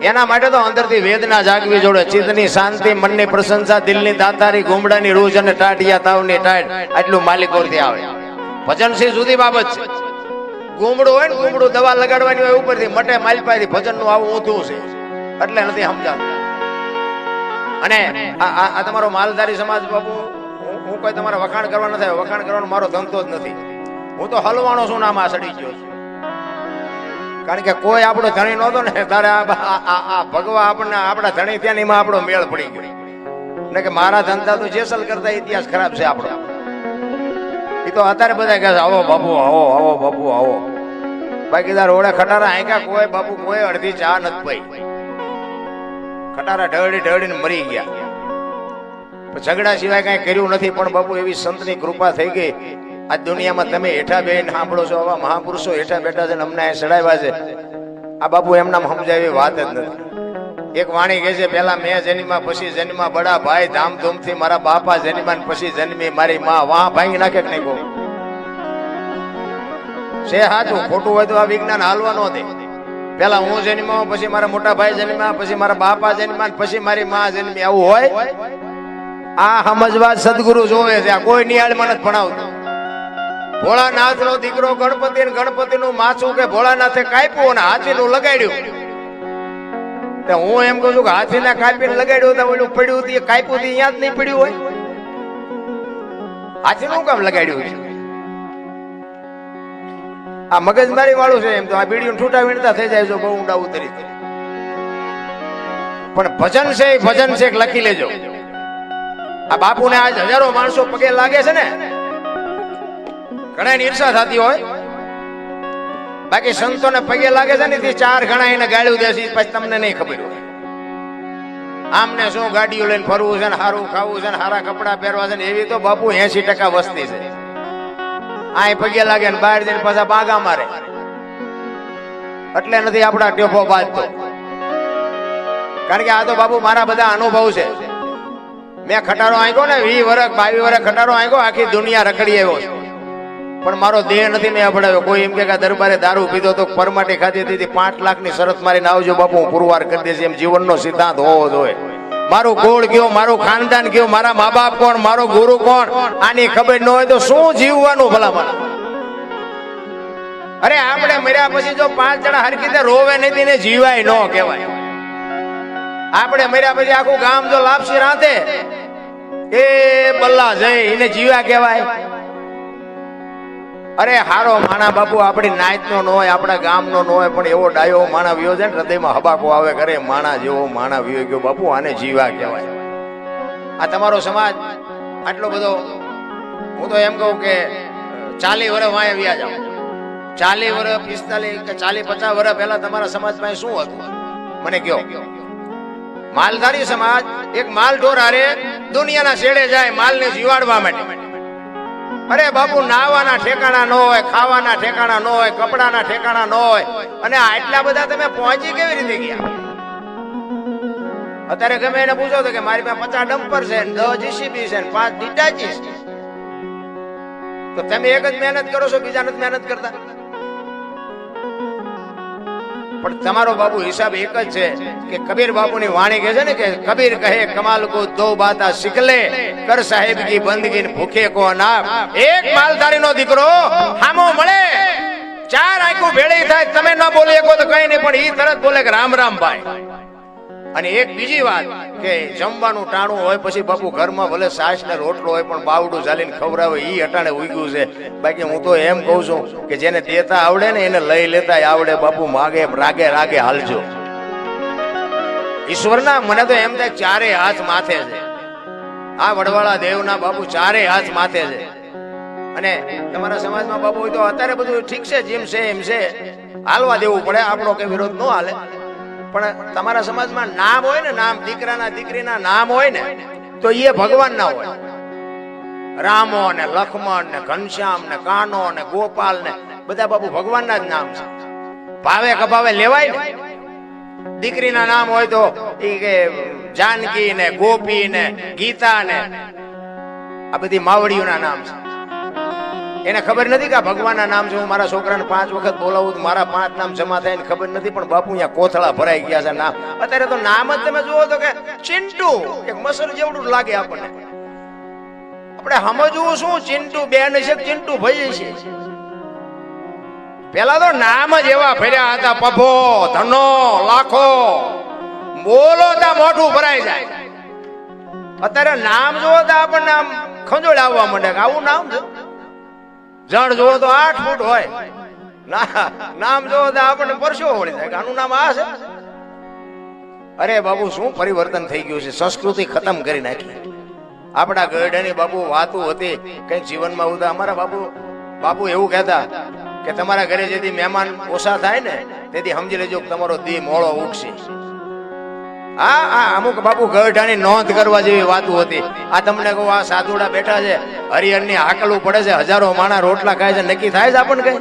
એના માટે તો અંદરથી વેદના જાગવી જોડે. ચિત્તની શાંતિ, મનની પ્રશંસા, દિલની દાતારી, ગુમડાની રૂજ અને ટાટિયા તાવની ટાટ, આટલું માલિકોરથી આવે. ભજન છે જુદી બાબત છે. ગુમડું હોય ને, ગુમડું દવા લગાડવાની હોય ઉપરથી મટે માલપાથી. ભજન નું આવું ઊંધું છે એટલે નથી સમજાતું. અને આ તમારો માલધારી સમાજ બાપુ, હું કોઈ તમારા વખાણ કરવા નથી, વખાણ કરવાનો મારો ધંધો જ નથી. હું તો હલવાણો છું, નામ આ સડી ગયો છું. કારણ કે કોઈ આપણો ધણી નહોતો ને તારે આ ભગવા આપણને આપણા ધણી ત્યાં એમાં આપણો મેળ પડી ગયો. ને કે મારા ધંધા તો જેસલ કરતા ઇતિહાસ ખરાબ છે આપણો. એ તો અત્યારે બધા કહે છે આવો બાપુ, આવો આવો બાપુ આવો. બાકી તાર ઓળે ખટારા આંક્યા કોઈ બાપુ, કોઈ અડધી ચા નથી પઈ. ખટારા ઢળી ઢળીને મરી ગયા. ઝઘડા સિવાય કઈ કર્યું નથી. પણ બાપુ એવી સંતની કૃપા થઈ ગઈ. આ દુનિયામાં તમે હેઠા બેન સાંભળો છો, આવા મહાપુરુષો હેઠા બેઠા છે ને અમને ચડાવ્યા છે. આ બાપુ એમના સમજાય વાત જ નથી. એક વાણી કહે છે, પેલા મેં જન્મા પછી જન્મા બડા ભાઈ, ધામધૂમથી મારા બાપા જન્મા પછી જન્મી મારી માં. વાહ ભાંગી નાખે કે નહીં કહું છે સાચું? ખોટું હોય તો આ વિજ્ઞાન હાલવા ન દે. પેલા હું જન્મ્યો, પછી મારા મોટા ભાઈ જન્મ્યા, પછી મારા બાપા જન્મ્યા, પછી મારી માં જન્મી. આવું હોય? આ સમજવા સદગુરુ જોવે છે. આ કોઈ નિહાળમાં નથી ભણાવતું. ભોળાનાથ નો દીકરો ગણપતિ, ગણપતિ નું માથું કે ભોળાનાથે કાપ્યું અને હાથી નું લગાડ્યું. હું એમ કહું છું કે હાથી ના કાપીને લગાડ્યું તો ઓલું પડ્યું હતું, કાપ્યું અહીંયા જ નહીં પડ્યું હોય. હાથી નું કામ લગાડ્યું છે? આ મગજમારી વાળું છે. એમ તો આ બીડીયું ઠૂટા વીણતા થઈ જાય જો બહુ ઊંડા ઉતરી. પણ ભજન છે, ભજન છે લખી લેજો. આ બાપુને આજ હજારો માણસો પગે લાગે છે ને, ઘણા ઈર્ષા થતી હોય. બાકી સંતોને પગે લાગે છે ને ચાર ઘણા એને ગાળ્યું દે છે, પછી તમને નહીં ખબર હોય. આમને શું ગાડીઓ લઈને ફરવું છે ને, સારું ખાવું છે ને, સારા કપડા પહેરવા છે ને, એવી તો બાપુ 80% વસ્તી છે. આ પગે લાગે ને બહાર જઈને પાછા બાગા મારે. એટલે નથી આપડા ટેફો બાજતો. કારણ કે આ તો બાપુ મારા બધા અનુભવ છે. મેં ખટારો આંક્યો ને 20 વર્ષ 22 વર્ષ ખટારો આંક્યો, આખી દુનિયા રખડી આવ્યો છે. પણ મારો દેહ નથી મેં અભડાવ્યો. કોઈ એમ કે દરબારે દારૂ પીધો તો પરમાટી ખાધી હતી, 5 લાખની શરત મારીને આવજો બાપુ, હું પુરવાર કરી દઈશ. એમ જીવનનો સિદ્ધાંત હોવો જોઈએ. મારું ગોળ કયો, મારું ખાનદાન કયો, મારા મા બાપ કોણ, મારો ગુરુ કોણ, આની ખબર ન હોય તો શું જીવવાનું ભલામણ? અરે આપણે મર્યા પછી જો 5 જણા હરખી રીતે રોવે નથી ને જીવાય ન કહેવાય. આપણે મર્યા પછી આખું ગામ જો લાપસી રાંધે એ બલ્લા જઈ એને જીવા કહેવાય? અરે હારો માણા બાપુ આપણી નાયતનો ન હોય, આપણા ગામનો ન હોય, પણ એવો ડાયો માણા વિયો છે ને હૃદયમાં હબાકો આવે કરે, માણા જેવો માણા વિયો ગયો બાપુ, આને જીવા કહેવાય. આ તમારો સમાજ આટલો બધો, હું તો એમ કહું કે 40 વર્ષ વાંહે વ્યા જાવ. 40 વર્ષ 45 કે 40 50 વર્ષ પહેલા તમારા સમાજ પાસે શું હતું મને કહો? માલધારી સમાજ એક માલ ઢોર હારે દુનિયાના છેડે જાય માલને જીવાડવા માટે. અરે બાપુ નાવાના ઠેકાણા ન હોય, ખાવાના ઠેકાણા ન હોય, કપડાના ઠેકાણા ન હોય, અને આટલા બધા તમે પહોંચી કેવી રીતે ગયા? અત્યારે ગમે એને પૂછો તો કે મારી પાસે 50 ડમ્પર છે, 10 જીસીબી છે, 5 ડિટાચી છે. તો તમે એક જ મહેનત કરો છો, બીજા નથી મહેનત કરતા. પણ તમારો બાપુ હિસાબ એક જ છે કે કબીર બાપુની વાણી કહે છે ને કે કબીર કહે કમાલ કો દો બાતા શીખ લે, કર સાહેબ કી બંદગી ભૂખે કો નાપ. એક માલધારી નો દીકરો હામો મળે, 4 આંખું ભેળી થાય, તમે ન બોલી શકો તો કઈ નહીં, પણ ઈ તરત બોલે કે રામ રામ ભાઈ. અને એક બીજી વાત કે જમવાનું ટાણું હોય પછી બાપુ ઘરમાં ભલે સાસ ને રોટલો હોય પણ બાવડું ચાલીને ખવડાવે ઈ અટાણે ઉગ્યું છે. બાકી હું તો એમ કહું છું કે જેને દેતા આવડે ને એને લઈ લેતા આવડે બાપુ. માગે રાગે રાગે હાલજો. ઈશ્વરના મને તો એમ થાય 4 હાથ માથે છે. આ વડવાળા દેવના બાપુ 4 હાથ માથે છે. અને તમારા સમાજમાં બાપુ હોય તો અત્યારે બધું ઠીક છે, જેમ છે એમ છે, હાલવા દેવું પડે, આપણો કે વિરોધ ન હાલે. પણ તમારા સમાજમાં નામ હોય ને, નામ દીકરાના દીકરીના નામ હોય ને તો એ ભગવાન ના હોય. રામો ને લક્ષ્મણ ને ઘનશ્યામ ને કાનો ને ગોપાલ ને બધા બાપુ ભગવાનના જ નામ છે. ભાવે કભાવે લેવાય ને. દીકરીના નામ હોય તો એ કે જાનકી ને ગોપી ને ગીતા ને આ બધી માવડીઓના નામ છે. એને ખબર નથી કે આ ભગવાનના નામ છે. હું મારા છોકરાને 5 વખત બોલાવું તો મારા 5 નામ જમા થાય ખબર નથી, પણ બાપુ અહીંયા કોથળા ભરાઈ ગયા છે નામ. અત્યારે તો નામ જ તમે જુઓ તો કે ચિંટુ, એક મસર જેવડું લાગે આપણને. આપણે સમજવું શું, ચિંટુ બેન છે ચિંટુ ભાઈ છે. પેલા તો નામ જ એવા ફર્યા હતા, પભો ધનો લાખો, બોલો તા મોઢું ભરાઈ જાય. અત્યારે નામ જોવો તો આપણને આમ ખંજોળ આવવા માંડે કે આવું નામ છે. જણ જોવો તો 8 ફૂટ હોય, નામ જોવો તો આપણને પરસેવો વળી જાય કે આનું નામ આ છે. અરે બાબુ શું પરિવર્તન થઈ ગયું છે, સંસ્કૃતિ ખતમ કરી નાખી. આપણા ગઢની બાબુ વાતું હતી કઈ જીવનમાં ઉદા. અમારા બાપુ એવું કહેતા કે તમારા ઘરે જેથી મહેમાન ઓછા થાય ને તેથી સમજી લેજો કે તમારો દી મોળો ઉઠશે. હા, અમુક બાપુ ગઢાની નોંધ કરવા જેવી વાતો હતી. આ તમને કહું, આ સાધુડા બેઠા છે, હરિહરની હાકલવું પડે છે, હજારો માણા રોટલા ખાય છે, નક્કી થાય છે આપણને કઈ?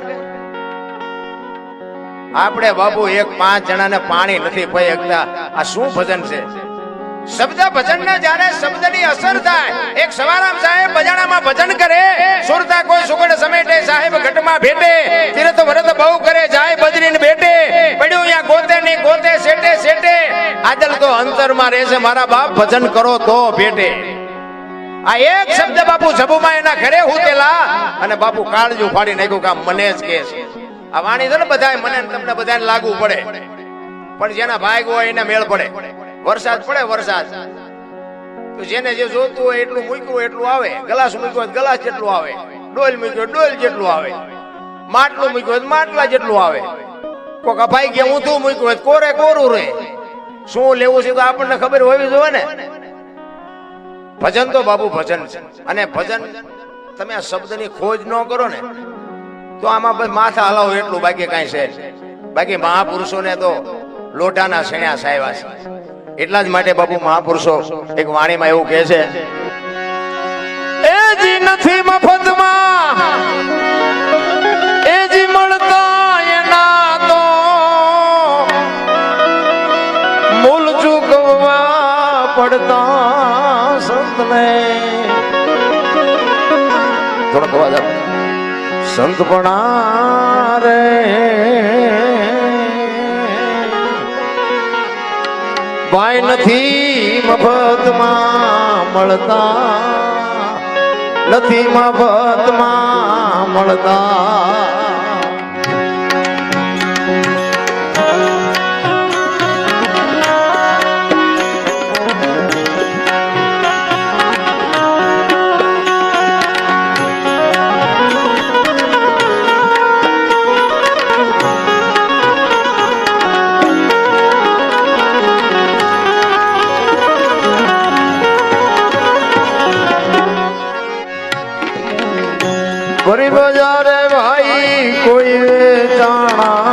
આપણે બાપુ 5 જણાને પાણી નથી પી શકતા. આ શું ભજન છે? શબ્દ ભજન ને જાણે શબ્દની અસર થાય. એક સવારામ સાહેબ બજાણામાં ભજન કરે, સુરતા કોઈ સુગડ સમેટે, સાહેબ ઘટમાં ભેટે, તીરથ વ્રત બહુ કરે, જાય બદરીને બેટે, પડ્યું અહીંયા ગોતે ની ગોતે, સેટે સેટે, આદલ તો અંતરમાં રહેશે મારા બાપ, ભજન કરો તો ભેટે. આ એક શબ્દ બાપુ જબુમાં એના ઘરે હુતેલા અને બાપુ કાળજું ફાડી નાખ્યું કે મને જ કે છે. આ વાણી છે ને બધાય મને તમને બધાને લાગુ પડે, પણ જેના ભાગ હોય એને મેળ પડે. વરસાદ પડે, વરસાદ તો જેને જે જોતું હોય એટલું મૂક્યું હોય એટલું આવે, ગ્લાસ મૂક્યો હોય ગ્લાસ જેટલું આવે, ડોલ મૂક્યો ડોલ જેટલું આવે, માટલું મૂક્યું હોય માટલા જેટલું આવે. કોક અભાઈ ગયા ઊંધું મૂક્યું હોય કોરે કોરું રહે. શું લેવું છે તો આપણને ખબર હોવી જોઈએ ને. ભજન તો બાબુ ભજન છે, અને ભજન તમે આ શબ્દની ખોજ ન કરો ને તો આમાં ભાઈ માથા હલાવો એટલું, બાકી કાંઈ છે. બાકી મહાપુરુષોને તો લોઢાના શણ્યા સાહેવા છે. એટલા જ માટે બાપુ મહાપુરુષો એક વાણીમાં એવું કહે છે, એ જી નથી મફતમાં, એ જી મળતા એના તો મૂલ ચૂકવવા પડતા સંતને. થોડોક અવાજ આપો. સંતપણા રે ભાઈ નથી મફતમાં મળતા, નથી મફતમાં મળતા. ભરી બજારે ભાઈ કોઈ વેચાણા,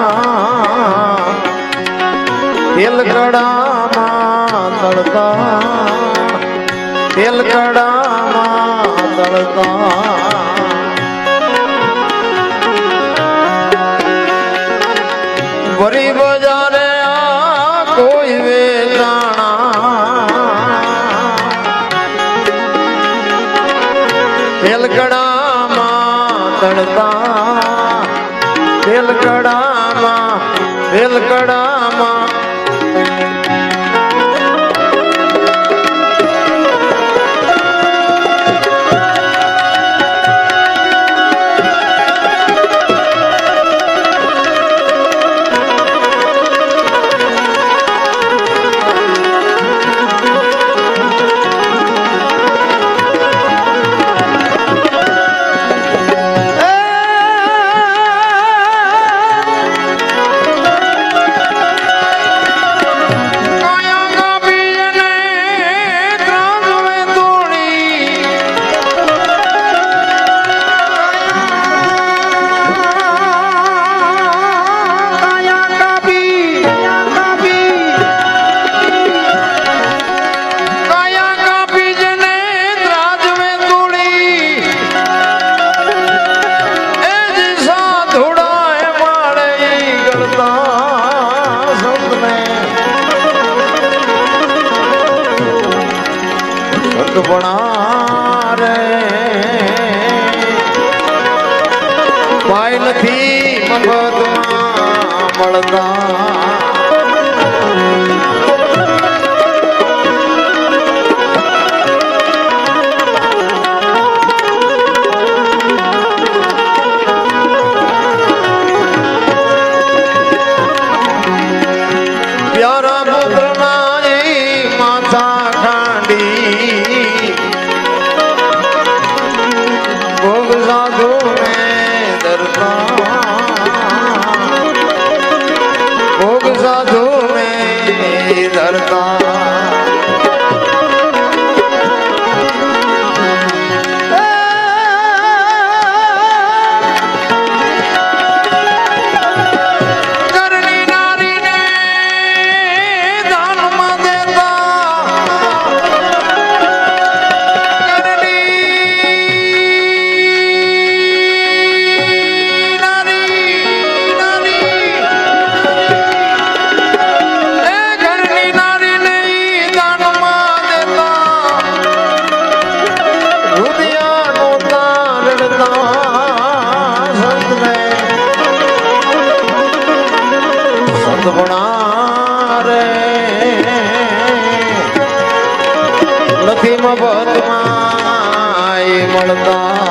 તેલકડામાં તળતા, તેલકડામાં તળતા. ભરી બજારે આ કોઈ વેચાણા, તેલકડામાં તળતા, તેલકડામાં તેલકડામાં. સંતપણા રે મળતા નથી મફતમાં મળતા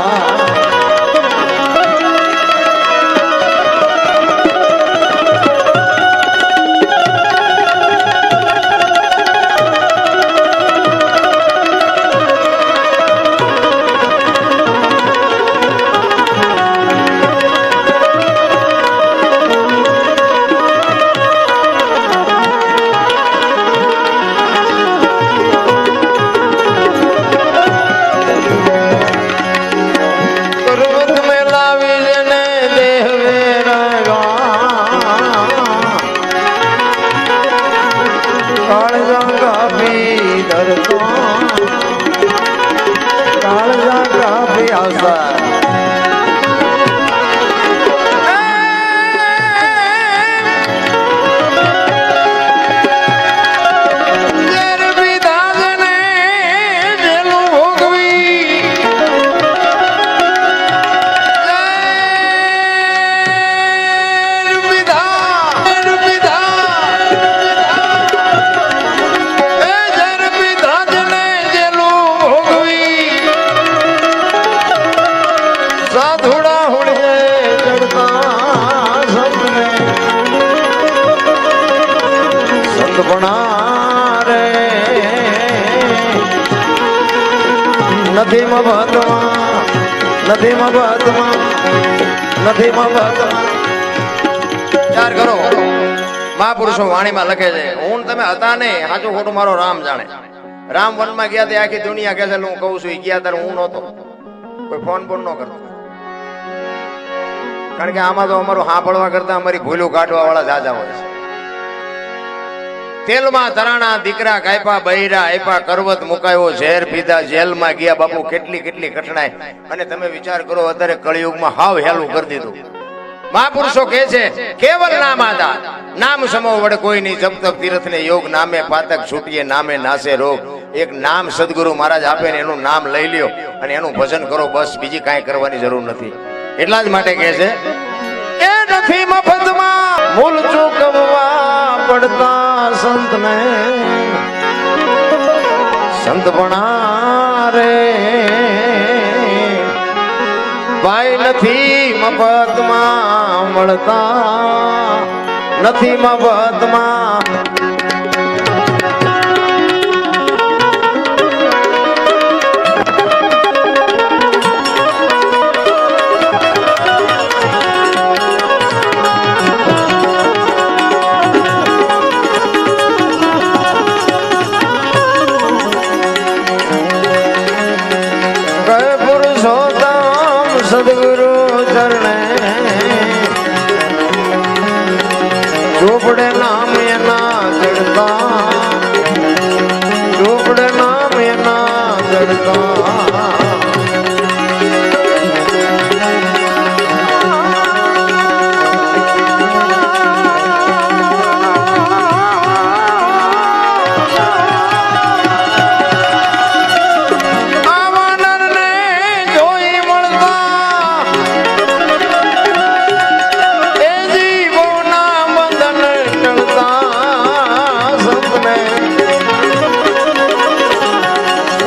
નથી મફતમાં નથી મફતમાં નથી મફતમાં વિચાર કરો મહાપુરુષો વાણીમાં લખે છે હું તમે હતા નહીં સાચું ખોટું મારો રામ જાણે રામ વનમાં ગયા તે આખી દુનિયા કહે છે હું કહું છું ગયા ત્યારે હું નહોતો કોઈ ફોન ન કરતો કારણ કે આમાં તો અમારું સાંભળવા કરતા અમારી ભૂલું કાઢવા વાળા જાજા હોય છે તેલમાં તરાણા દીકરા કાપ્યા બૈરા આપ્યા કરવત મુકાયો ઝેર પીધા જેલમાં ગયા બાપુ કેટલી કેટલી કઠણાઈ અને તમે વિચાર કરો અત્યારે કળિયુગમાં હાવ હેલું કરી દીધું મહાપુરુષો કહે છે કેવલ નામ આધાર નામ સમો વડે કોઈ નહીં જપ તપ તીર્થ ને યોગ નામે પાતક છૂટીએ નામે નાશે રોગ એક નામ સદગુરુ મહારાજ આપે ને એનું નામ લઈ લ્યો અને એનું ભજન કરો બસ બીજી કાંઈ કરવાની જરૂર નથી એટલા જ માટે કહે છે એ નથી મફતમાં મૂલ ચૂકવવા પડતા સંતને સંત ભણા રે ભાઈ નથી મફતમાં મળતા નથી મફતમાં સદગુરુ ચરણે ચોપડે નામ એના ચડતા ચોપડે નામ એના ચડતા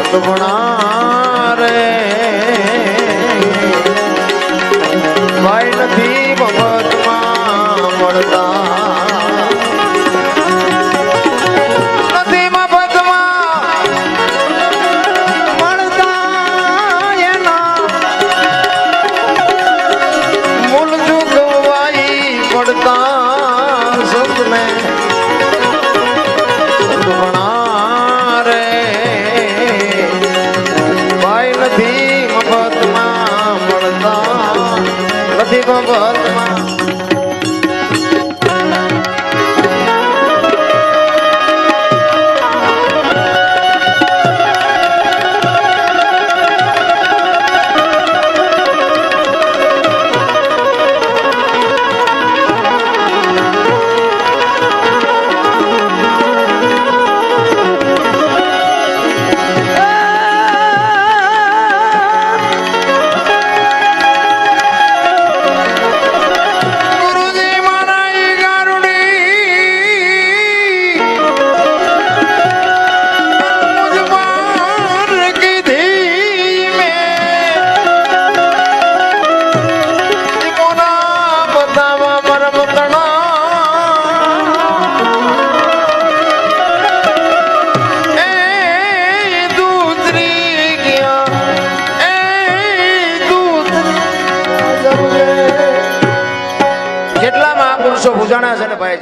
સદગુણા રે ભાઈ નથી મફતમાં મળતા નથી મફતમાં મળતા એના મૂળ ચૂકવાઈ પડતા સપને સદગુણા રે ભાઈ નથી મફતમાં મળતા નથી મફતમાં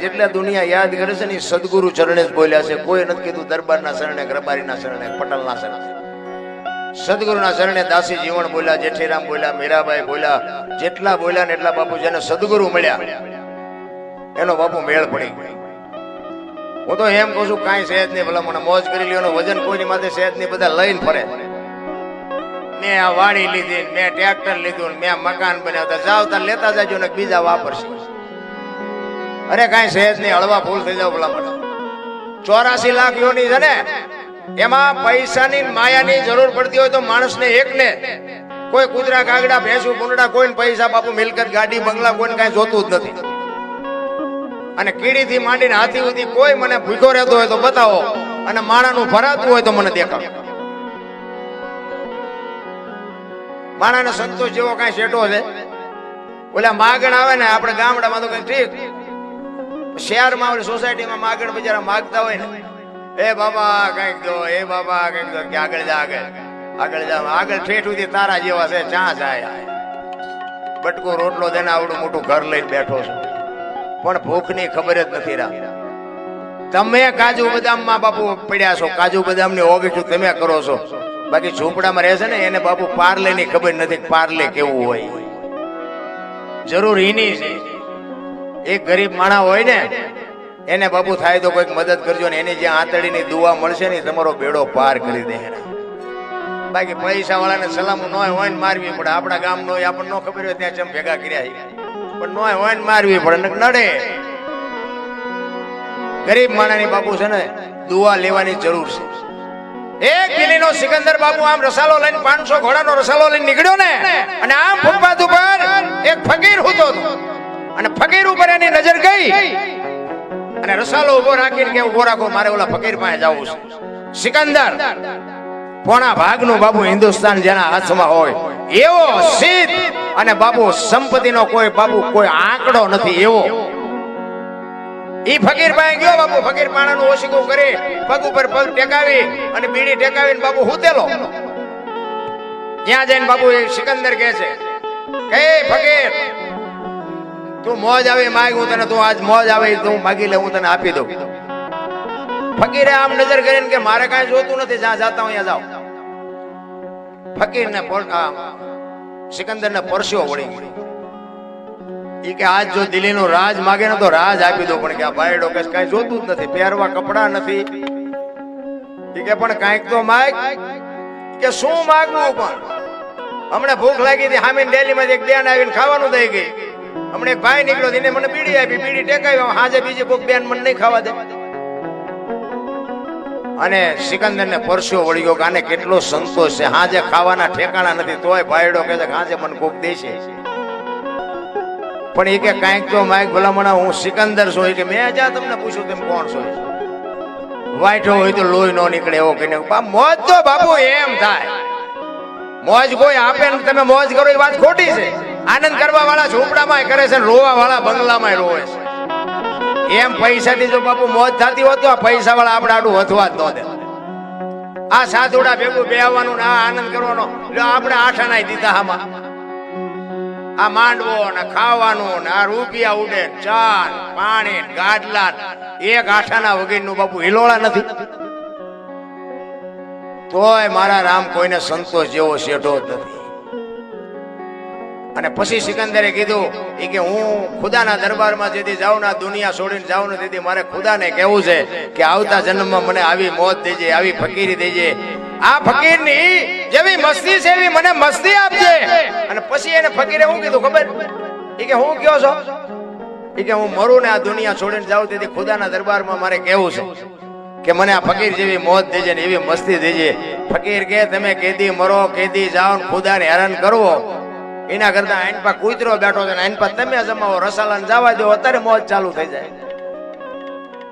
જેટલા દુનિયા યાદ કરે છે ને સદગુરુ ચરણે જ બોલ્યા છે. કોઈ નથી કીધું દરબારના શરણે, રબારીના શરણે, પટલના શરણે. સદગુરુના શરણે દાસી જીવન બોલ્યા, જેઠીરામ બોલ્યા, મીરાબાઈ બોલ્યા. જેટલા બોલ્યા ને એટલા બાપુ જેને સદગુરુ મળ્યા એનો બાપુ મેળ પડી. હું તો એમ કહું છું કાંઈ સહેજ નહીં, ભલા મને મોજ કરી લ્યો. વજન કોઈની માથે સહેજ નહીં, બધા લઈને ફરે. મેં આ વાડી લીધી, મેં ટ્રેક્ટર લીધું, મેં મકાન બનાવતા જાવ તાર લેતા જાજો ને બીજા વાપરશે. અરે કઈ સહેજ નહીં, હળવા ફૂલ થઈ જાવ ભલા મને. 84 લાખ યોની છે ને, એમાં પૈસાની માયાની જરૂર પડતી હોય તો માણસને એકને કોઈ કૂતરા કાગડા ભેંસુ કુંડા કોઈને પૈસા બાપુ મિલકત ગાડી બંગલા કોઈને કઈ જોતું જ નથી. અને કીડી થી માંડીને હાથી સુધી કોઈ મને ભૂખ્યો રહેતો હોય તો બતાવો, અને માણાનું ભરાતું હોય તો મને દેખાડો. માણાને સંતોષ જેવો કઈ શેઠો છે. ઓલા માગણ આવે ને આપણે ગામડામાં તો કઈ ઠીક, શહેરમાં સોસાયટીમાં માગણ બજારા માગતા હોય ને, એ બાબા કઈક દો, એ બાબા કઈક દો, કે આગળ જા, આગળ જા, આગળ ઠેઠ સુધી તારા જેવા છે, ચા જાય બટકો રોટલો દેને આવડું મોટું ઘર લઈને બેઠો છું, પણ ભૂખની ખબર જ નથી રાખ. તમે કાજુ બદામમાં બાપુ પડ્યા છો, કાજુ બદામની ઓગીઠું તમે કરો છો, બાકી ઝૂંપડામાં રહે છે ને એને બાપુ પાર્લે ની ખબર નથી પાર્લે કેવું હોય. જરૂર એની છે. એક ગરીબ માણસ હોય ને એને બાપુ થાય તો કોઈક મદદ કરજો ને, એની જ્યાં આંતળીની દુઆ મળશે ને તમારો બેડો પાર કરી દે. બાકી પૈસા વાળાને સલામ ન હોય ને મારવી પડે. આપણા ગામ નો આપણને ન ખબર હોય ત્યાં ચમ ભેગા કર્યા, પણ ન હોય ને મારવી પડે, નડે. ગરીબ માણસની બાપુ છે ને દુઆ લેવાની જરૂર છે. એક દિલ્હીનો સિકંદર બાપુ આમ રસાલો લઈને 500 ઘોડાનો રસાલો લઈને નીકળ્યો ને, અને આમ ફૂટપાથ ઉપર એક ફકીર હતો, અને ફકીર ઉપર એની નજર ગઈ, અને રસાલો ઉભો રાખીને કે ઉભો રાખો, મારે ઓલા ફકીર પાસે જવું છે. સિકંદર પોણા ભાગનું બાપુ હિન્દુસ્તાન જેના હાથમાં હોય એવો સિદ્ધ, અને બાપુ સંપત્તિનો કોઈ બાપુ કોઈ આંકડો નથી એવો. ઈ ફકીર પાસે ગયો બાપુ. ફકીર પાણાનું ઓશીકું કરી પગ ઉપર પગ ટેકાવી અને બીડી ટેકાવીને બાપુ હુતેલો. ત્યાં જઈને બાપુ સિકંદર કહે છે કે ફકીર તું મોજ આવે માગ, હું તને, તું આજ મોજ આવે તું માગી લે, હું તને આપી દઉં. ફકીરે આમ નજર કરીને કે મારે કાંઈ જોતું નથી, જ્યાં જાતા હું અહીંયા જાઉં. ફકીરને સિકંદરને પરસ્યો વળી ગયો. ઈ કે આજ જો દિલ્હીનું રાજ માગે ને તો રાજ આપી દો, પણ કે આ ભાઈડો કે કાંઈ જોતું જ નથી, પહેરવા કપડા નથી. ઈ કે પણ કાંઈક તો માગ. કે શું માગવું? પણ હમણાં ભૂખ લાગી હતી, હામીન ડેલીમાં એક બેન આવીને ખાવાનું દઈ ગઈ. હમણાં એક ભાઈ નીકળ્યો, એને મને બીડી આપી, બીડી ટેકાવી, હાજે બીજી કોઈક બેન મને નહીં ખાવા દે. અને સિકંદરને પરસ્યો વળી ગયો કે આને કેટલો સંતોષ છે, હાજે ખાવાના ઠેકાણા નથી, તોય ભાઈડો કે છે હાજે મને કોક દેશે. પણ એ કે કાંઈક તો માઈક ભલામણા, હું સિકંદર છું. એ કે મેં જ્યાં તમને પૂછ્યું તેમ કોણ છો? વાઈટો હોય તો લોહી નો નીકળે એવો કહીને મોજ તો બાપુ એમ થાય. મોજ કોઈ આપે ને તમે મોજ કરો એ વાત ખોટી છે. આનંદ કરવા વાળા ઝૂંપડામાં કરે છે, રોવા વાળા બંગલામાં રોવે છે. એમ પૈસાથી જો બાપુ મોજ થતી હોત તો આ પૈસા વાળા આપણે આડું વધવા જ ન દે. આ સાધુડા ભેગું બેહવાનું ને આ આનંદ કરવાનો આપણે આઠાના દીધા આમાં. આ માંડવો ને ખાવાનું ને આ રૂપિયા ઉડે, ચા પાણી ગાડલા, એક આઠાના વગેરેનું બાપુ હિલોળા નથી. તોય મારા રામ કોઈને સંતોષ જેવો શેઠો જ નથી. અને પછી સિકંદરે કીધું કે હું ખુદાના દરબારમાં જેથી જાઉં ને દુનિયા છોડીને જાઉં ને તેથી મારે ખુદાને કહેવું છે કે આવતા જન્મમાં મને આવી મોત દેજે, આવી ફકીરી દેજે. આ ફકીરની જેવી મસ્તી છે એવી મને મસ્તી આપજે. અને પછી એને ફકીરે શું કીધું ખબર? કે હું કયો છો કે હું મરું ને આ દુનિયા છોડીને જાઉં તેથી ખુદાના દરબારમાં મારે કહેવું છે કે મને આ ફકીર જેવી મોત દેજે ને એવી મસ્તી દેજે. ફકીર કે તમે કેદી મરો કેદી જાઓ ને ખુદાને હેરાન કરવો એના કરતા આઈન પા કૂતરો બેઠો છે, આઈન પા તમે જમાવો, રસાલા ને જવા દો, અત્યારે મોજ ચાલુ થઈ જાય.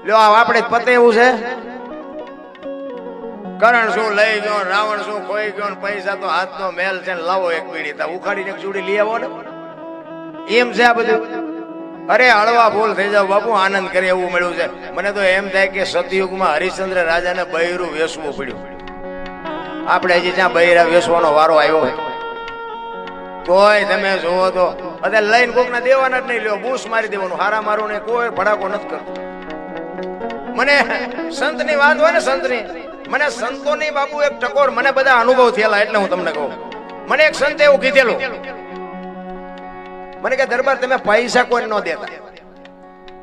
લ્યો આપણે પતે એવું છે. કરણ શું લઈ ગયો, રાવણ શું ખોઈ ગયો, પૈસા તો હાથનો મેલ છે, લાવો એક બીડી તા ઉખાડીને એક ચૂડી લઈ આવો ને. એમ છે આ બધું. અરે હળવા ફૂલ થઈ જાવ બાપુ, આનંદ કરે એવું મળ્યું છે. મને તો એમ થાય કે સતયુગમાં હરિશ્ચંદ્ર રાજાને બૈરું વેસવું પડ્યું. આપણે હજી ત્યાં બૈરા વેસવાનો વારો આવ્યો હોય તોય તમે જોવો તો અત્યારે લઈને કોકના દેવાના જ નહીં. લ્યો બૂસ મારી દેવાનું, હારા મારું ને કોઈ ભડાકો નથી કરતો. મને સંતની વાત હોય ને સંતની, મને સંતોની બાપુ એક ટકોર મને બધા અનુભવ થયેલા એટલે હું તમને કહું. મને એક સંતે એવું કીધેલું, મને કે દરબાર તમે પૈસા કોઈ ન દેતા.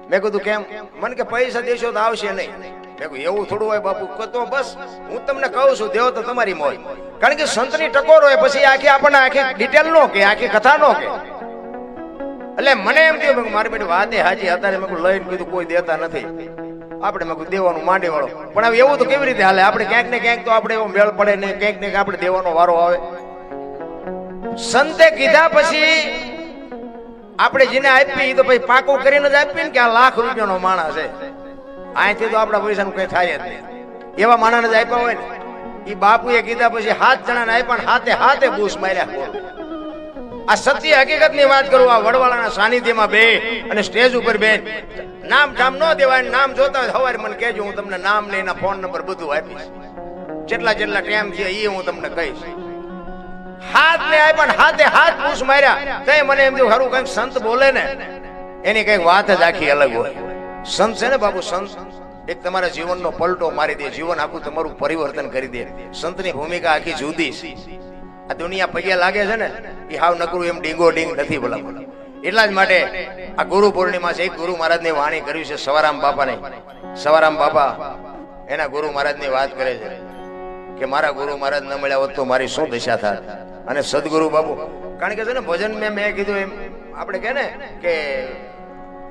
મેં કીધું કેમ? મને કે પૈસા દેશો તો આવશે નહીં. મેં કીધું એવું થોડું હોય બાપુ, તો બસ હું તમને કહું છું દેવો તો તમારી મોજ. કારણ કે સંતની ટકોર હોય પછી આખી આપણને આખી ડિટેલ નો કે આખી કથા નો કે. એટલે મને એમ થયું મારી બેટી વાતે હાજી અત્યારે મેં લઈને કીધું કોઈ દેતા નથી, આપણે મેં દેવાનું માંડી વાળો. પણ હવે એવું તો કેવી રીતે હાલે? આપણે ક્યાંક ને ક્યાંક તો આપણે એવો મેળ પડે ને ક્યાંક ને આપણે દેવાનો વારો આવે. સંતે કીધા પછી આપણે જેને આપી તો પછી પાકું કરીને જ આપી ને કે આ લાખ રૂપિયાનો માણસ છે, અહીંથી તો આપણા પૈસાનું કઈ થાય જ નહીં. એવા માણસને જ આપ્યા હોય ને. એ બાપુએ કીધા પછી 7 જણાને આપ્યા, હાથે હાથે બૂસ માર્યા. આ સત્ય હકીકત ની વાત કરું. આ વડવાળાના સાનિધ્યમાં બે અને સ્ટેજ ઉપર બે નામ ઠામ ન દેવાય. નામ જોતા હોય સવારે મને કહેજો, હું તમને નામ ને એના ફોન નંબર બધું આપીશ. જેટલા જેટલા ટાઈમ છે એ હું તમને કહીશ. હાથ ને આપ્યા ને હાથે હાથ બૂસ માર્યા. કઈ મને એમ થયું ખરું કઈક સંત બોલે ને એની કઈક વાત જ આખી અલગ હોય. સંત છે ને બાપુ, સંત એક તમારા જીવનનો પલટો મારી દે, જીવન આખું તમારું પરિવર્તન કરી દે. સંતની ભૂમિકા આખી જુદી છે. આ દુનિયા પગે લાગે છે ને એ હાવ નકરું એમ ડીંગો ડીંગ નથી બોલા. એટલા જ માટે આ ગુરુ પૂર્ણિમા છે. એક ગુરુ મહારાજની વાણી કર્યું છે સવારામ બાપાને. સવારામ બાપા એના ગુરુ મહારાજની વાત કરે છે કે મારા ગુરુ મહારાજ ન મળ્યા હોત તો મારી શું દશા થાત. અને સદગુરુ બાપુ કારણ કે છે ને ભજન મેં કીધું એમ આપણે કે ને કે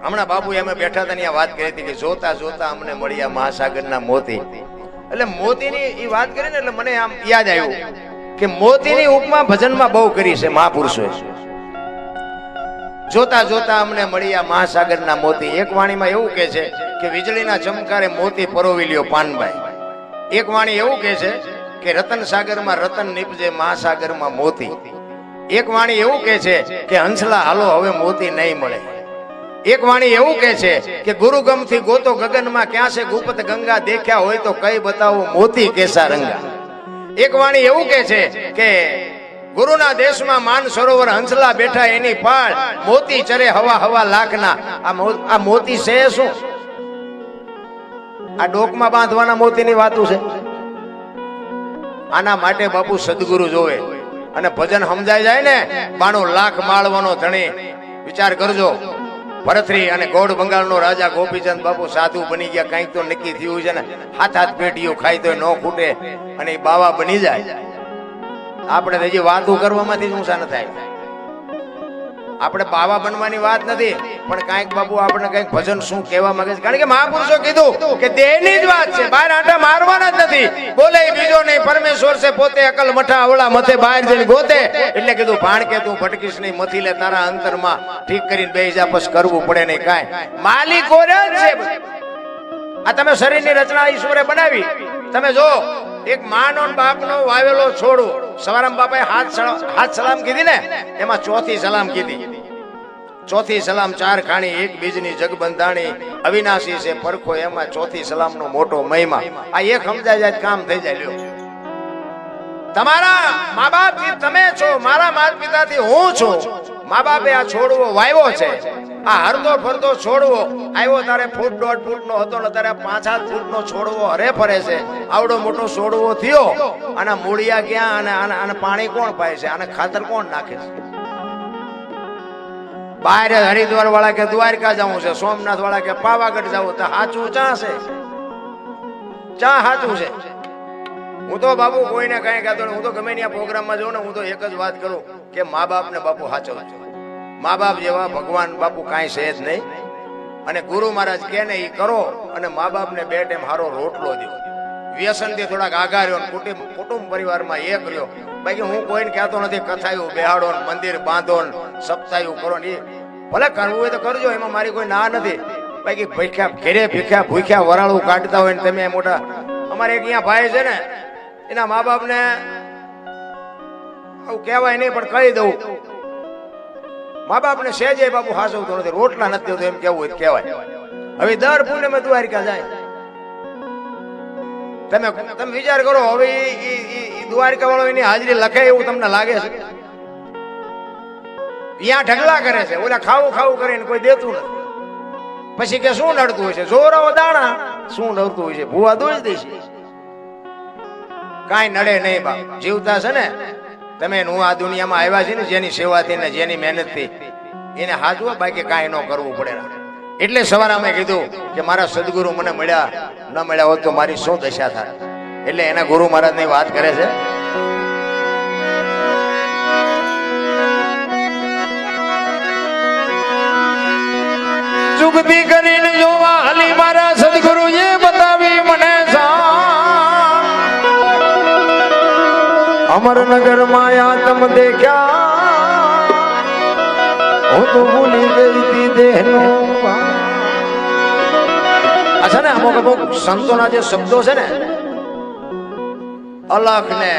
હમણાં બાપુ અમે બેઠા હતા ત્યાં વાત કરી હતી કે જોતા જોતા અમને મળ્યા મહાસાગરના મોતી. એટલે મોતીની એ વાત કરી ને એટલે મને આમ યાદ આવ્યું કે મોતીની ઉપમા ભજનમાં બહુ કરી છે મહાપુરુષોએ. જોતા જોતા અમને મળ્યા મહાસાગરના મોતી. એક વાણીમાં એવું કે છે કે વીજળીના ચમકારે મોતી પરોવી લ્યો પાનભાઈ. એક વાણી એવું કે છે કે રતન સાગરમાં રતન નીપજે મહાસાગરમાં મોતી. એક વાણી એવું કે છે કે હંસલા હાલો હવે મોતી નહીં મળે. એક વાણી એવું કે છે કે ગુરુગમ થી ગોતો ગગનમાં ક્યાં છે ગુપ્ત ગંગા, દેખ્યા હોય તો કઈ બતાવો મોતી કેસા રંગા. એક વાણી એવું કે છે કે ગુરુના દેશમાં માન સરોવર હંસલા બેઠા એની પાળ, મોતી ચરે હવા હવા લાખના. આ મોતી છે શું? આ ડોકમાં બાંધવાના મોતીની વાતું છે. આના માટે બાપુ સદગુરુ જોવે અને ભજન સમજાય જાય ને 92 લાખ માળવાનો ધણી. વિચાર કરજો, ભરતરી અને ગોળ બંગાળનો રાજા ગોપીચંદ બાપુ સાધુ બની ગયા. કઈક તો નક્કી થયું છે ને, હાથ પેટીઓ ખાઈ તો ન ખૂટે અને એ બાવા બની જાય. આપણે હજી વાતો કરવામાંથી જ ઊંચા ન થાય. આપણે બાવા બનવાની વાત નથી, પણ કાંઈક બાપુ આપણે કઈક ભજન શું કહેવા માંગે છે. કારણ કે મહાપુરુષો કીધું કે દેહની જ વાત છે, બહાર આટા મારવાના જ નથી. બોલે બીજો નહીં, પરમેશ્વર છે પોતે, અકલ મઠા અવળા મથે બહાર જઈને ગોતે. એટલે કીધું ભાણ કે તું ભટકીશ નહીં, મથી લે તારા અંતરમાં ઠીક કરીને બેસી જા, બસ કરવું પડે નહીં કાંઈ. માલિકો જ છે. આ તમે શરીરની રચના ઈશ્વરે બનાવી. તમે જો એક માનો બાપનો વાવેલો છોડવો, સવારામ બાપાએ હાથ સલામ કીધી ને, એમાં ચોથી સલામ કીધી. ચોથી સલામ ચાર ખાણી એક બીજની જગ બંધાણી, અવિનાશી છે પરખો એમાં ચોથી સલામનો મોટો મહિમા. આ એક સમજાય જાય કામ થઈ જાય. લ્યો, તમારા મા બાપ તમે છો, મારા માતા પિતાથી હું છું. મા બાપે આ છોડવો વાવ્યો છે. આ હરતો ફરતો છોડવો આવ્યો તારે ફૂટ 1.5 ફૂટનો હતો ને તારે 5-7 ફૂટનો છોડવો હરે ફરે છે. આવડો મોટો છોડવો થયો. આના મૂળિયા ક્યાં અને આને પાણી કોણ પાય છે? આને ખાતર કોણ નાખે છે? બહાર હરિદ્વાર વાળા કે દ્વારકા જવું છે, સોમનાથ વાળા કે પાવાગઢ જવું, તો સાચું ચા છે? ચા સાચું છે? હું તો બાપુ કોઈને કઈ કહેતો નહીં. હું તો ગમે ત્યાં પ્રોગ્રામમાં જાઉં ને, હું તો એક જ વાત કરું કે મા બાપ ને બાપુ સાચો. મા બાપ જેવા ભગવાન બાપુ કાંઈ છે જ નહીં. અને ગુરુ મહારાજ કે ને એ કરો. અને મા બાપ ને 2 ટાઈમ સારો રોટલો દો. વ્યસન થી થોડાક આઘા રહ્યો, કુટુંબ પરિવારમાં એક રહ્યો. બાકી હું કોઈને કહેતો નથી કથાયું બેહાડો, મંદિર બાંધો, સપ્તાહયું કરો ને. ભલે કરવું હોય તો કરજો, એમાં મારી કોઈ ના નથી. બાકી ભીખ્યા ઘેરે ભીખ્યા ભૂખ્યા વરાળું કાઢતા હોય ને તમે મોટા. અમારે એક અહીંયા ભાઈ છે ને, એના મા બાપ ને આવું કહેવાય નહીં પણ કહી દઉં, મા બાપ ને સહેજે બાપુ હાસવતો નથી, રોટલા નથી દેતો એમ કેવું હોય કહેવાય. હવે દર પૂનમે દ્વારકા જાય. તમે વિચાર કરો, હવે દ્વારકા વાળો એની હાજરી લખે એવું તમને લાગે છે? ત્યાં ઢગલા કરે છે, ઓલા ખાવું ખાવું કરીને કોઈ દેતું નથી. પછી કે શું નડતું હોય છે? જોરાઓ દાણા. શું નડતું હોય છે? ભૂવા દોઈ દે છે. કાંઈ નડે નહીં બાપ. જીવતા છે ને તમે, હું આ દુનિયામાં આવ્યા છે ને જેની સેવાથી ને જેની મહેનતથી, એને હાજવા, બાકી કાંઈ ન કરવું પડે. એટલે સવારે અમે કીધું કે મારા સદગુરુ મને મળ્યા, ન મળ્યા હોત તો મારી શું દશા થાય. એટલે એના ગુરુ મહારાજની વાત કરે છે. ચુગતી કરીને જોવા હાલી મારા સદગુરુએ બતાવી મને અમરનગર માં આતમ દેખ્યા, હું તો ભૂલી ગઈ તી દેહનો. અચ્છા ને અમુક સંતોના જે શબ્દો છે ને, અલખ ને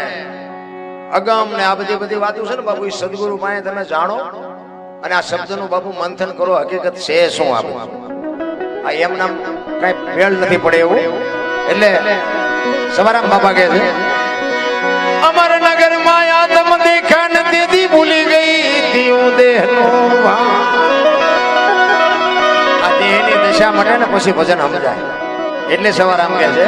અગમ ને આ બધી વાતો છે ને બાપુ, એ સદગુરુ પાસે તમે જાણો અને આ શબ્દનું બાપુ મંથન કરો. હકીકત છે શું આપું આ એમ નામ કઈ ફેલ નથી પડે એવું. એટલે સવારામ બાપા કહે છે, અમરનગર માં આતમ દેખા ને તેથી ભૂલી ગઈ તી હું દેહનો. આ દેહની દશા મળે ને પછી ભજન સમજાય. એટલે સવારામ કહે છે,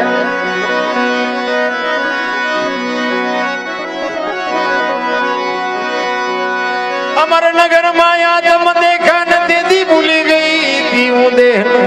અમરનગર માં આતમ દેખા ને તેથી ભૂલી ગઈ તી હું દેહનો.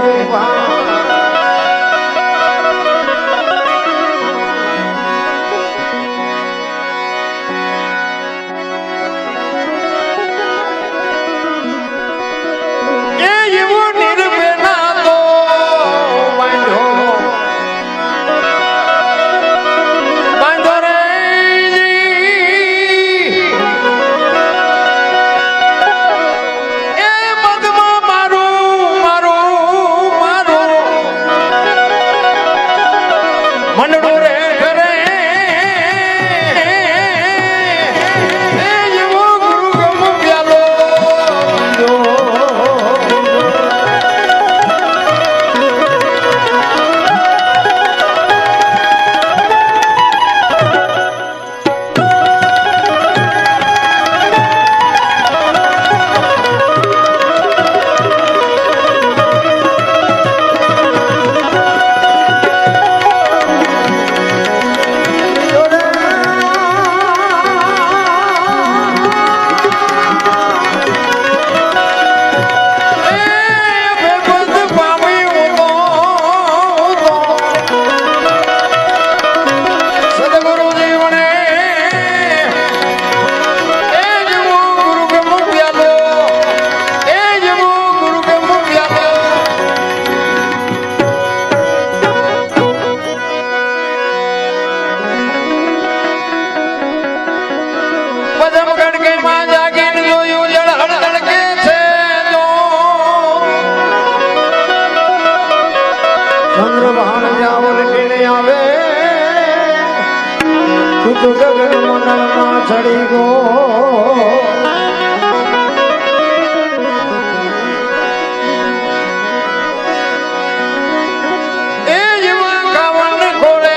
તું ગગન મંડળમાં ચડી ગયો એ જેવા કાવણ ખોળે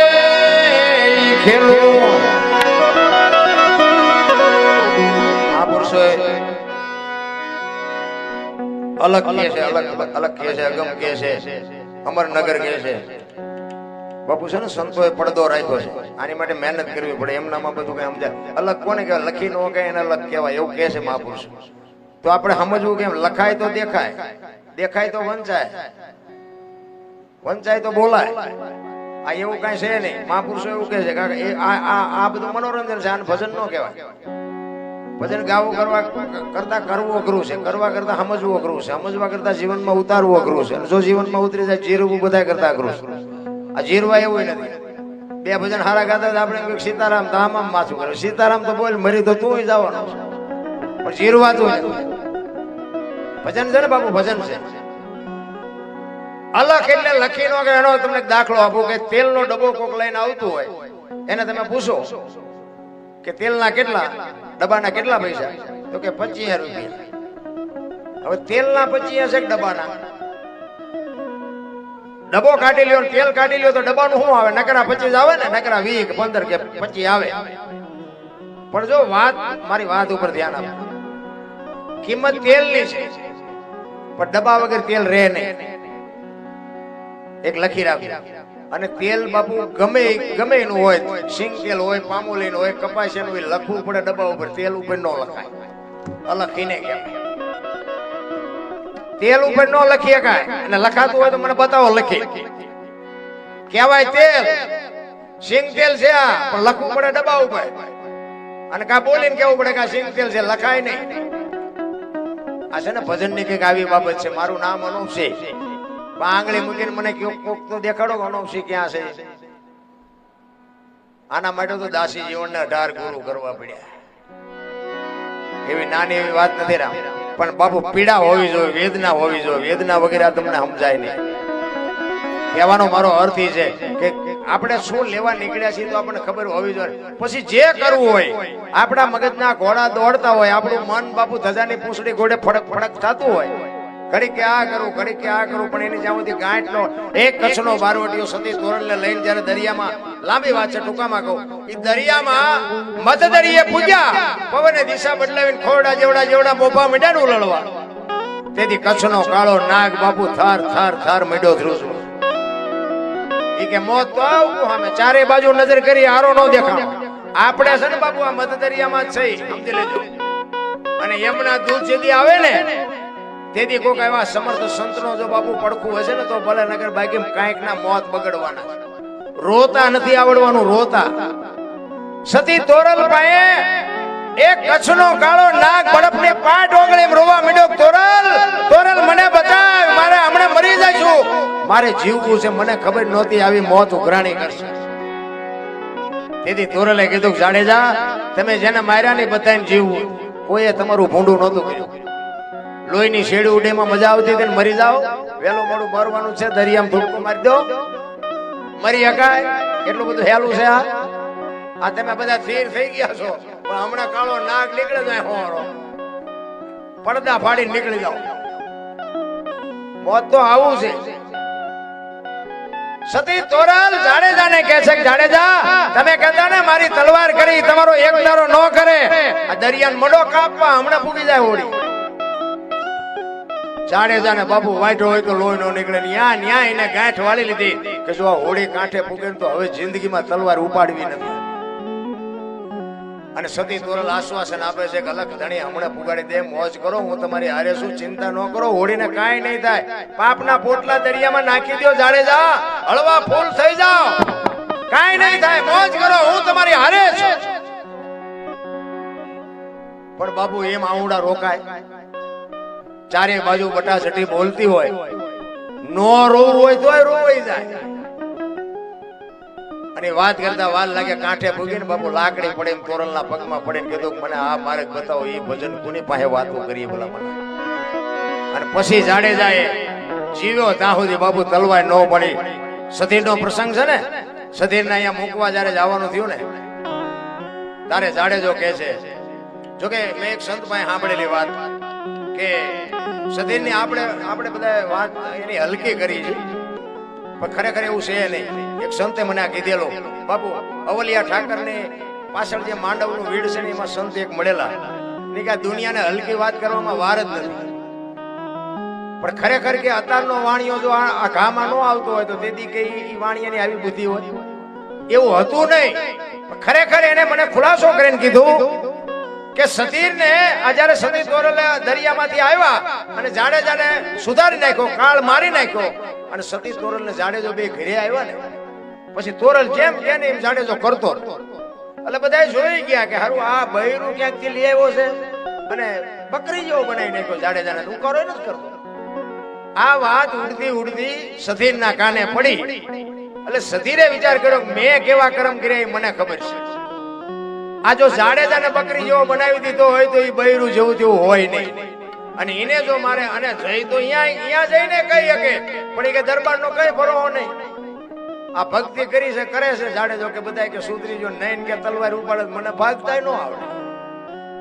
ખેલો આ પુરુષોએ અલગ કે છે અલગ કે છે અગમ કે છે અમરનગર કે છે બાપુ છે ને સંતોએ પડદો રાખ્યો છે આની માટે મહેનત કરવી પડે એમનામાં બધું કઈ સમજાય અલગ કોને કહેવાય લખી નો કે એને અલગ કહેવાય એવું કહે છે મહાપુરુષ તો આપણે સમજવું કેમ લખાય તો દેખાય દેખાય તો વંચાય વંચાય તો બોલાય આ એવું કઈ છે નહીં મહાપુરુષો એવું કહે છે કે આ બધું મનોરંજન છે આને ભજન નો કહેવાય ભજન ગાવું કરવા કરતા કરવું અઘરું છે કરવા કરતા સમજવું અઘરું છે સમજવા કરતા જીવનમાં ઉતારવું અઘરું છે જો જીવનમાં ઉતરી જાય જીરવું બધા કરતા અઘરું છે આ જીરવા એવું નથી બે ભજન હારા ગાતા આપણે સીતારામ તો આમ માથું કરે સીતારામ તો બોલ મરી તો તું જવાનો પણ જીરવા તો ભજન છે ને બાપુ ભજન છે અલગ એટલે લખી નો કે એનો તમને દાખલો આપો કે તેલનો ડબ્બો કોક લઈને આવતું હોય એને તમે પૂછો કે તેલના કેટલા ડબ્બાના કેટલા પૈસા તો કે 25 રૂપિયા હવે તેલના 25 છે ડબ્બાના ડબ્બો કાઢી લ્યો તેલ કાઢી લ્યો તો ડબ્બાનું શું આવે નકરા 25 આવે ને નકરા 20 કે 15 કે 25 આવે પણ જો વાત મારી વાત ઉપર ધ્યાન આપો કિંમત તેલની છે પણ ડબ્બા વગર તેલ રહે નહીં એક લખી રાખજો અને તેલ બાપુ ગમે ગમે એનું હોય સિંગ તેલ હોય પામોલીન હોય કપાસિયાનું હોય લખવું પડે ડબ્બા ઉપર તેલ ઉપર ન લખાય અલખીને કહેવાય તેલ ઉપર ન લખી શકાય અને લખાતું હોય તો મને બતાવો લખી કહેવાય તેલ સિંગ તેલ છે આ પણ લખવું પડે ડબ્બા ઉપર અને કા બોલીને કેવું પડે કે સિંગ તેલ છે લખાય નહીં આ છે ને ભજન ની કઈક આવી બાબત છે મારું નામ અનુપ છે આંગળી મૂકીને મને કોક તો દેખાડો અનુપસિંહ ક્યાં છે આના માટે તો દાસી જીવનને 18 ગુરુ કરવા પડ્યા એવી નાની એવી વાત નથી રામ પણ બાપુ પીડા હોવી જોઈએ વેદના હોવી જોઈએ વેદના વગેરે તમને સમજાય નહીં કહેવાનો મારો અર્થ એ છે કે આપણે શું લેવા નીકળ્યા છીએ તો આપણને ખબર હોવી જોઈએ પછી જે કરવું હોય આપણા મગજના ઘોડા દોડતા હોય આપણું મન બાપુ ધજાની પૂંછડી ઘોડે ફડક ફડક થતું હોય ઘડી કે આ કરું ઘડી કે આ કરું પણ એની જ્યાં સુધી ગાંઠનો એક કચ્છનો બારવટીયો સતી તોરણને લઈને જ્યારે દરિયામાં લાંબી વાત છે ટૂંકામાં કહું એ દરિયામાં મધ દરિયે પૂજ્યા પવને દિશા બદલાવીને ખોરડા જેવડા મોભા મીંડ્યા ને ઉલળવા તેથી કચ્છનો કાળો નાગ બાપુ થાર થાર થાર મીંડો ધ્રુજવો એ કે મોત તો આવું સામે ચારે બાજુ નજર કરી હારો નો દેખાણો આપણે છે ને બાપુ આ મધ દરિયામાં જ છે સમજી લેજો અને યમુના દૂધ જેથી આવે ને તેથી કોઈક એવા સમર્થ સંતનો જો બાપુ પડખું હશે ને તો ભલે નગર બાકી કાંઈક ના મોત બગડવાના રોતા નથી આવડવાનું રોતા સતી તોરલ પાએ એક કચ્છનો કાળો નાગ બળપને પાટ ઓગળીને રોવા માંડ્યો તોરલ મને બતાવ મારે હમણાં મરી જઈશું મારે જીવવું છે મને ખબર નહોતી આવી મોત ઉઘરાણી કરશે તેથી તોરલે કીધું જાડેજા તમે જેને માર્યા નહીં બધાને જીવવું કોઈએ તમારું ભૂંડું નહોતું કર્યું લોહીની શેડી ઉડેમાં મજા આવતી હતી મરી જાઓ વેલું મોડું મરવાનું છે દરિયામાં ધૂપકો મારી દો મરી શકાય એટલું બધું હેલું છે આ તમે બધા સ્થિર થઈ ગયા છો પણ હમણાં કાળો નાગ નીકળે જાય હોરો પડદા ફાડીને નીકળી જાઓ મોત તો આવું છે સતી તોરલ જાડેજાને કહે છે જાડેજા તમે કહેતા ને મારી તલવાર કરી તમારો એક દારો ન કરે આ દરિયાને મડો કાપવા હમણાં પૂગી જાય હોડી જાડેજાને બાપુ વાઈટો હોય તો લોહી નો નીકળે ન્યા એને ગાંઠ વાળી લીધી કે જો આ હોળી કાંઠે પૂગે તો હવે જિંદગીમાં તલવાર ઉપાડવી નથી અને સતી તોરલ આશ્વાસન આપે છે કે અલગ ધણી હમણાં પુગાડી દે મોજ કરો હું તમારી હારે શું ચિંતા ન કરો હોળીને કાંઈ નહીં થાય પાપના પોટલા દરિયામાં નાખી દો જાડેજા હળવા ફૂલ થઈ જાઓ કાંઈ નહીં થાય મોજ કરો હું તમારી હારે છું પણ બાપુ એમ આઉડા રોકાય ચારે બાજુ બટાસટી બોલતી હોય નો રોવું હોય તોય રોવાઈ જાય અને વાત કરતા વાર લાગે કાંઠે ભૂગીને બાપુ લાકડી પડે એમ તોરલના પગમાં પડે કીધું મને આ મારે બતાવો એ ભજન કોની પાસે વાતો કરીએ બોલા મને અને પછી જાડેજાએ જીવ્યો ત્યાં સુધી બાપુ તલવાર ન પડી સધીરનો પ્રસંગ છે ને સધીરને અહીંયા મૂકવા જયારે જવાનું થયું ને તારે જાડેજો કહે છે, જોકે મેં એક સંત પાસે સાંભળેલી વાત કે સધીરની આપણે બધા વાત એની હલકી કરી છે, પણ ખરેખર એવું છે નહીં. એક સંતે મને આ કીધેલો, બાપુ અવલિયા ઠાકરની પાછળ જે માંડવનું વીડ છે ને એમાં સંત એક મળેલા ને કે દુનિયાને હલકી વાત કરવામાં વાર જ નથી. પણ ખરેખર કે અત્યારનો વાણિયો જો આ ઘામાં ન આવતો હોય તો તેથી કે ઈ વાણિયાની આવી બુદ્ધિ હોય એવું હતું નહીં. ખરેખર એને મને ખુલાસો કરીને કીધું કે સતીરને જ્યારે સતી તોરલ દરિયામાંથી આવ્યા અને જાડેજાને સુધારી નાખ્યો, કાળ મારી નાખ્યો અને સતી તોરલને જાડેજો બે ઘરે આવ્યા ને પછી તોરલ જેમ કે ને એમ જાડેજો કરતો. એટલે બધા જોઈ ગયા કે હારું આ બૈરું ક્યાંકથી લઈ આવ્યો છે અને બકરી જેવો બનાવી નાખ્યો જાડેજાને, તું કરો નથી કરતો. આ વાત ઉડતી ઉડતી સધીરના કાને પડી. એટલે સધીરે વિચાર કર્યો કે મેં કેવા કર્મ કર્યા એ મને ખબર છે. આ જો જાડેજાને બકરી જેવો બનાવી દીધો હોય તો એ બૈરું જેવું તેવું હોય નહીં. અને એને જો મારે અને જઈ તો અહીંયા જઈને કહી શકે, પણ એ કે દરબારનો કઈ ભરો નહીં. આ ભક્તિ કરી છે, કરે છે જાડેજો કે બધા કે સુધરી જો નહીં કે તલવાર ઉપાડે મને ભાગતા ન આવડે,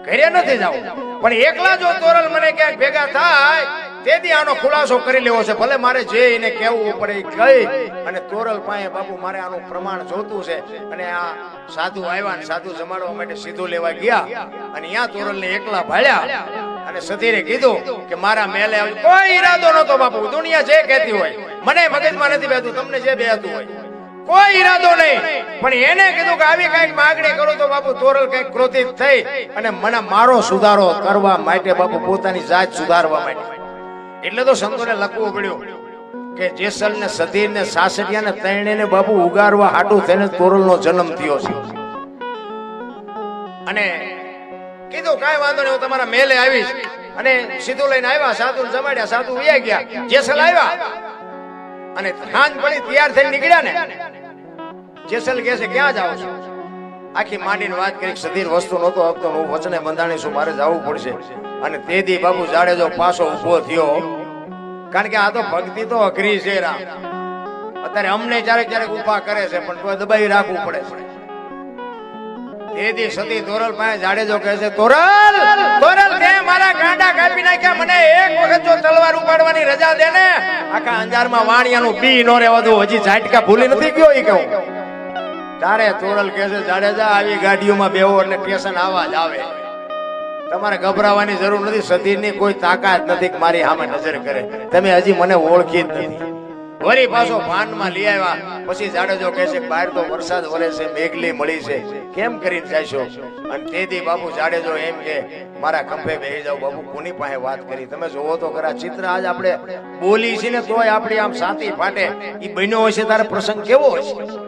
ઘરે નથી જાવ. પણ એકલા જો તોરલ મને ક્યાંક ભેગા થાય તેથી આનો ખુલાસો કરી લેવો છે. ભલે મારે જે એને કહેવું પડે એ કહી અને તોરલ પાસે બાપુ મારે આનું પ્રમાણ જોતું છે. અને આ સાધુ આવ્યા ને સાધુ જમાડવા માટે સીધું લેવા ગયા અને અહીંયા તોરલને એકલા ભાળ્યા અને સધીરે કીધું કે મારા મેલે આવ્યું. કોઈ ઈરાદો નતો બાપુ, દુનિયા જે કહેતી હોય મને મગજમાં નથી બેતું, તમને જે બેતું હોય કોઈ ઈરાદો નહીં. પણ એને કીધું કે આવી કઈક માગણી કરું તો બાપુ તોરલ કઈક ક્રોધિત થઈ અને મને મારો સુધારો કરવા માટે બાપુ પોતાની જાત સુધારવા માટે. એટલે તો સંતોને લખવું પડ્યું કે જેસલ ને સધીર ને સાસરિયા ને તૈણે બાપુ ઉગારવા હાટું થઈને તોરલનો જન્મ થયો છે. અને કીધું કાંઈ વાંધો નહીં, હું તમારા મેલે આવીશ. અને સીધું લઈને આવ્યા, સાધુ જમાડ્યા, સાધુ વયા ગયા. જેસલ આવ્યા અને સાંજ પડી તૈયાર થઈને નીકળ્યા ને જેસલ કહે છે ક્યાં જાવ છો? આખી માંડીને વાત કરી. સધીર વસ્તુ નહોતો આપતો, હું વચને બંધાણી છું, મારે જવું પડશે. અને તેદી બાપુ જાડેજો પાછો ઉભો થયો, કારણ કે આ તો ભક્તિ તો અઘરી છે રામ. અત્યારે અમને ક્યારેક ઉભા કરે છે પણ તો દબાઈ રાખવું પડે છે. તેદી સતી તોરલ પાસે જાડેજો કહે છે, તોરલ તે મારા ગાંડા કાપી નાખ્યા, મને એક વખત જો તલવાર ઉપાડવાની રજા દે ને આખા અંજારમાં વાણિયાનું બી નો રહેવા દઉં. હજી ઝાટકા ભૂલી નથી ગયો ઈ કહું. તારે તોરલ કહે છે, જાડેજા આવી ગાડીઓમાં બેહો એટલે સ્ટેશન આવા જ આવે, તમારે ગભરાવાની જરૂર નથી. સતીરની કોઈ તાકાત નથી કે મારી સામે નજર કરે, તમે હજી મને ઓળખી જ નથી. વળી પાછો ભાનમાં લઈ આવ્યા. પછી જાડેજો કહે છે બહાર તો વરસાદ વરે છે, મેઘલી મળી છે, કેમ કરીને જાશો? અને તેથી બાપુ જાડેજો એમ કે મારા ખંભે બેસી જાવ. બાપુ કોની પાસે વાત કરી તમે જોવો તો ખરા. ચિત્ર આજ આપણે બોલી છે ને તોય આપણી આમ સાતી ફાટે. એ બન્યો હોય છે તારે પ્રસંગ કેવો હોય છે?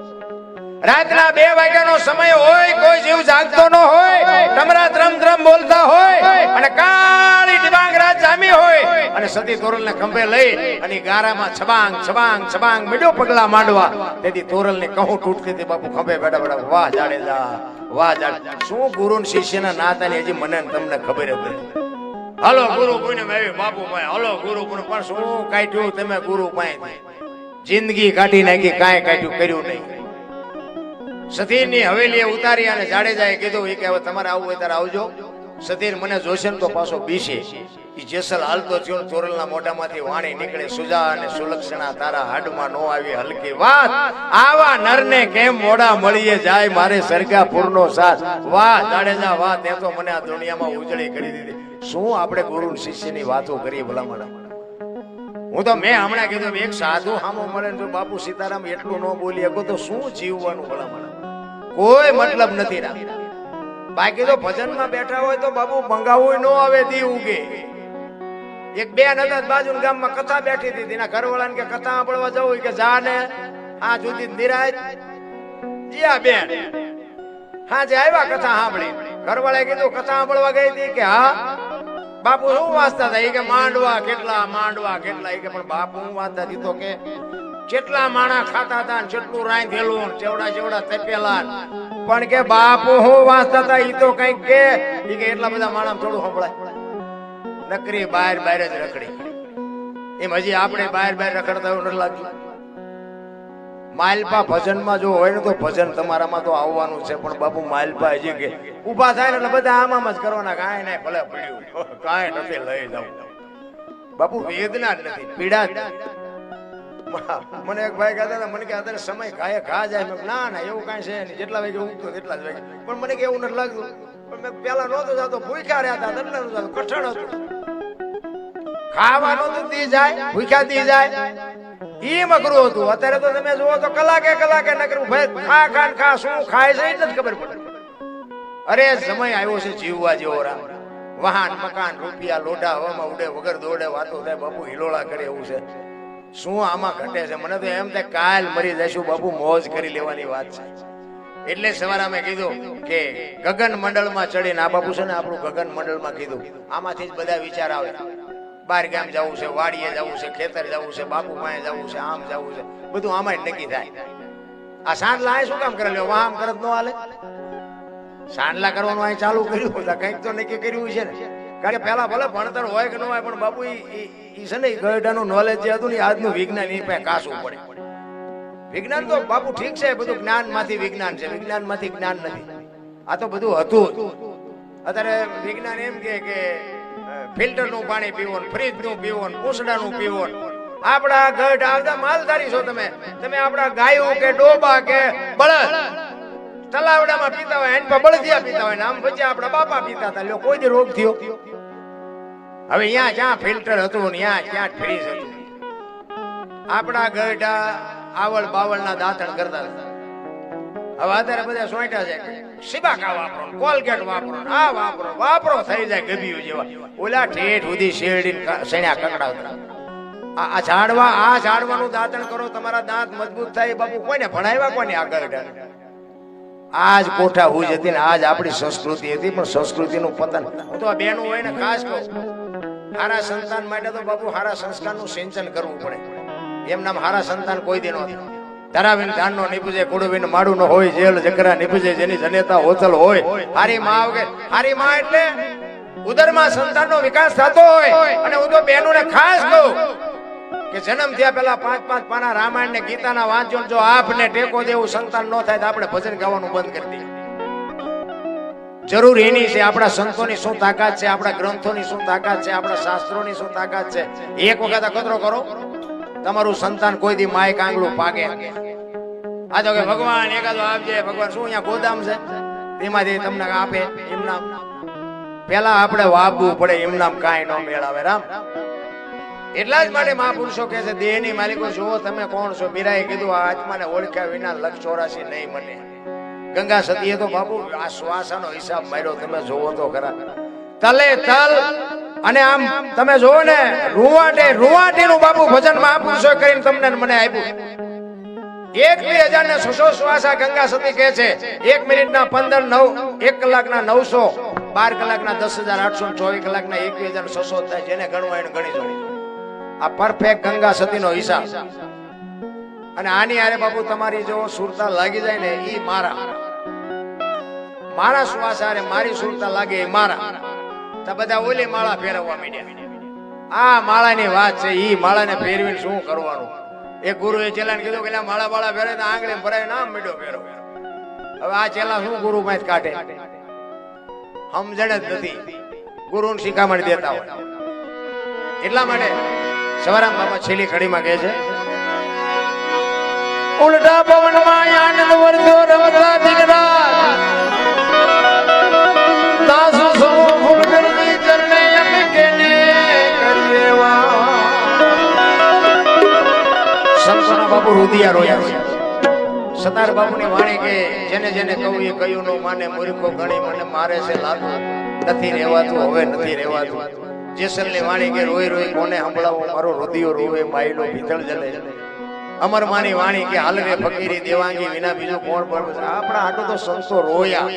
રાતના 2 વાગ્યાનો સમય હોય, કોઈ જીવ જાગતો ન હોય, તમરા ત્રમ બોલતા હોય અને કાળી ડિબાંગ રાત જામી હોય અને સતી તોરલને ખંભે લઈ અને ગારામાં છબાંગ છબાંગ છબાંગ મીડો પગલા માંડવા. તેથી તોરલની કહું તૂટતી હતી બાપુ ખંભે બેઠા બેઠા. વાહ જાડેજા, વાહ જાડેજા. શું ગુરુ ને શિષ્યના નાતાની હજી મને તમને ખબર જ નથી. હલો ગુરુ કોઈને મેવી બાપુ પાસે, હલો ગુરુ કોને પણ શું કાઢ્યું તમે ગુરુ પાસે? જિંદગી કાઢી નાખી, કાંઈ કાઢ્યું કર્યું નહીં. સધીરની હવેલીએ ઉતારી અને જાડેજાએ કીધું કે હવે તમારે આવવું હોય ત્યારે આવજો. સધીર મને જોશે ને તો પાછો બીશે. ઈ જેસલ હાલતો થયો, તોરલના મોઢામાંથી વાણી નીકળે, સુજા અને સુલક્ષણા તારા હાડમાં નો આવી હલકી વાત. આવા નરને કેમ મોડા મળીએ જાય મારે સરગાપુરનો સાથ. વાહ જાડેજા વાહ, તે તો મને આ દુનિયામાં ઉજળી કરી દીધી. શું આપણે ગુરુ શિષ્યની વાતો કરીએ ભલામણ? હું તો મેં હમણાં કીધું એક સાધુ હામો મળે જો બાપુ સીતારામ એટલું ન બોલી શકો તો શું જીવવાનું ભલામણ? કોઈ મતલબ નથી રાખ. બાકી તો ભજનમાં બેઠા હોય તો બાપુ મંગાવું ન આવે દી ઉગે. એક બેન હતા બાજુના ગામમાં કથા બેઠી હતી, એના ઘરવાળાને કે કથા સાંભળવા જવું કે જા ને આ જુદી નિરાજ જીયા બેન હા જે આવ્યા કથા સાંભળી. ઘરવાળાએ કીધું કથા સાંભળવા ગઈ હતી કે હા. બાપુ શું વાંચતા હતા? કે માંડવા કેટલા માંડવા કેટલા. કે પણ બાપુ હું વાંચતા હતી તો કે કેટલા માણા ખાતા હતા, કેટલું રાંધેલું, ચેવડા ચેવડા તપેલા. પણ કે બાપુ હું વાંચતા હતા ઈ તો કઈક કે એટલા બધા માણા થોડું સંભળાય. નકરી બહાર બહાર જ રખડી. એમ હજી આપણે બહાર રખડતા એવું નથી લાગ્યું. માલપા ભજનમાં જો હોય ને તો ભજન તમારામાં તો આવવાનું છે, પણ બાપુ માલપા હજી કે ઊભા થાય ને એટલે બધા આમ જ કરવાના, કાંઈ નહીં ભલે પડ્યું, કાંઈ નથી લઈ જાવ. બાપુ વેદના જ નથી, પીડા જ. મને એક ભાઈ કહેતા હતા, મને કે અત્યારે સમય ખાય ખા જાય. મેં ના ના એવું કાંઈ છે નહીં, જેટલા વાગે ઉઠતો એટલા જ વાગે. પણ મને કે એવું નથી લાગતું. પણ મેં પેલા નહોતો જતો, ભૂખ્યા રહ્યા હતા, એટલે નહોતું જતો, કઠણ હતું. ખાવાનું તો દી જાય, ભૂખ્યા દી જાય, ઈ મકરું હતું. અત્યારે તો તમે જુઓ તો કલાકે નકરું ભાઈ ખા ખા ખા, શું ખાય છે એ નથી ખબર પડે. અરે સમય આવ્યો છે જીવવા જેવો. રામ વાહન મકાન રૂપિયા લોઢા હવામાં ઉડે, વગર દોડે વાતો થાય, બાપુ હિલોળા કરે એવું છે. શું આમાં ઘટે છે? મને તો એમ થાય કાલ મરી જઈશું બાપુ, મોજ કરી લેવાની વાત છે. એટલે સવારે અમે કીધું કે ગગન મંડળમાં ચડીને, આ બાપુ છે ને આપણું ગગન મંડળમાં કીધું, આમાંથી જ બધા વિચાર આવે. બાર ગામ જવું છે, વાડીએ જવું છે, ખેતર જવું છે, બાપુ પાસે જવું છે, આમ જવું છે, બધું આમાં જ નક્કી થાય. આ સાંડલા આ શું કામ કરે લ્યો, આમ કરત ન હાલે. સાંડલા કરવાનું અહીં ચાલુ કર્યું, કંઈક તો નક્કી કર્યું છે ને. કારણ કે પેલા ભલે ભણતર હોય કે ન હોય, પણ બાપુ ઈ છે ને ગયઢાનું નોલેજ જે હતું ને, આજનું વિજ્ઞાન એ પાસે કાસું પડે. વિજ્ઞાન તો બાપુ ઠીક છે, બધું જ્ઞાન માંથી વિજ્ઞાન છે, વિજ્ઞાન માંથી જ્ઞાન નથી. આ તો બધું હતું. અત્યારે વિજ્ઞાન એમ કે ફિલ્ટર નું પાણી પીવો, ફ્રીજ નું પીવો, પૂંછડા નું પીવો. આપડા ગઢ આવતા માલધારી છો તમે, તમે આપડા ગાયું કે ડોબા કે બળદ તલાવડામાં પીતા હોય, એન પર બળદિયા પીતા હોય, આમ પછી આપડા બાપા પીતા હતા. કોઈ દી રોગ થયો? હવે અહીંયા ક્યાં ફિલ્ટર હતું, ત્યાં ક્યાં ફ્રીજ હતું. આપડા ગઢા આવળ બાવળ ના દાંતણ કરતા હતા. હવે અત્યારે બધા સોંટા છે, સિબાકા વાપરો, કોલગેટ વાપરો, આ વાપરો થઈ જાય ગભીયું જેવા. ઓલા ઠેઠ સુધી શેરડી સણ્યા કકડાવતા. આ ઝાડવાનું દાંતણ કરો, તમારા દાંત મજબૂત થાય. બાપુ કોઈને ભણાવ્યા, કોને આગળ? આજ કોઠા હુજ હતી ને આજ આપણી સંસ્કૃતિ હતી, પણ સંસ્કૃતિનું પતન. હું તો આ બેનું હોય ને ખાસ કહું, હારા સંતાન માટે તો બાપુ હારા સંસ્કારનું સિંચન કરવું પડે. એમ નામ હારા સંતાન કોઈ દી નહોતું. ધરાવીને ધાન નો નીપજે, કુડવીને માડું નો હોય, જેલ જકરા નીપજે, જેની જનેતા હોતલ હોય. હારી માં વગર, હારી માં એટલે ઉદરમાં સંતાનનો વિકાસ થતો હોય. અને હું તો બહેનોને ખાસ કહું કે જન્મ થયા પેલા 5-5 પાના રામાયણ ને ગીતાના વાંચો. જો આપને ટેકો દેવું સંતાન ન થાય તો આપણે ભજન ગાવાનું બંધ કરી દઈએ. જરૂર એની છે. આપણા સંતોની શું તાકાત છે, આપણા ગ્રંથોની શું તાકાત છે, આપણા શાસ્ત્રોની શું તાકાત છે. એક વખત અખતરો કરો, તમારું સંતાન કોઈ દી માય કાંગલું પાકે. આ તો કે ભગવાન એકાદો આપજે, ભગવાન શું અહીંયા ગોદામ છે એમાંથી તમને આપે? એમ નામ પેલા આપણે વાપવું પડે, એમ નામ કાંઈ ન મેળાવે. રામ એટલા જ માટે મહાપુરુષો કહે છે, દેહની માલિકો જુઓ તમે કોણ છો. મીરાએ કીધું, આ આત્માને ઓળખ્યા વિના 184 નહીં મને. ગંગા સતીએ તો બાપુ આ શ્વાસનો હિસાબ માર્યો. તમે જોવો તો ખરા, તલે તલ. અને આમ તમે જોવો ને, રૂવાટીનું બાપુ ભજન મહાપુરુષો કરીને તમને મને આપ્યું. 1,2000 શ્વાસા ગંગા સતી કહે છે. 1 મિનિટના 15, 1 કલાકના 900, 12 કલાકના 10,800, 24 કલાકના 21,600 થાય. જેને ગણવા એને ગણી જો. આ પરફેક્ટ ગંગા સતીનો હિસાબ. અને આની આરે બાપુ તમારી જો સુરતા લાગી જાય ને, ઈ મારા શ્વાસ આરે મારી સુરતા લાગે, એ મારા. તો બધા ઓલી માળા ફેરવવા માંડ્યા. આ માળાની વાત છે. ઈ માળાને ફેરવીને શું કરવાનું? એક ગુરુએ ચેલાને કીધું કે માળા ફેરવે તો આંગળી ભરાય નામ મીડો ફેરવ. હવે આ ચેલા શું ગુરુ માં કાઢે? સમજણ જ નથી. ગુરુને શિખામણ દેતા હોય. એટલા માટે સવારામ બાપા છેલ્લી ઘડીમાં કહે છે, ઉલટા પવનમાં આનંદ વર્ધ્યો રમતા દિન રાત, દાસુ સો ફૂલ ગરમી ચરણે અમે કેને કરીએ વા. સંતોના બાપુ રુદિયા રોયા છે. સતાર બાપુની વાણી કે જેને જેને કહું એ કયું નો માને, મૂર્ખો ગણી મને મારે છે લાગુ, નથી રહેવાતું હવે નથી રહેવાતું. જેસલની વાણી કે રોઈ રોઈ કોને સંભળાવો, મારો રુદિયો રોવે માયલો ભીતળ જલે. અમરમાની વાણી કે હાલવે ફકીરી દેવાંગી વિના બીજું કોણ પડે. આપણા આટો તો સંતો રોયા.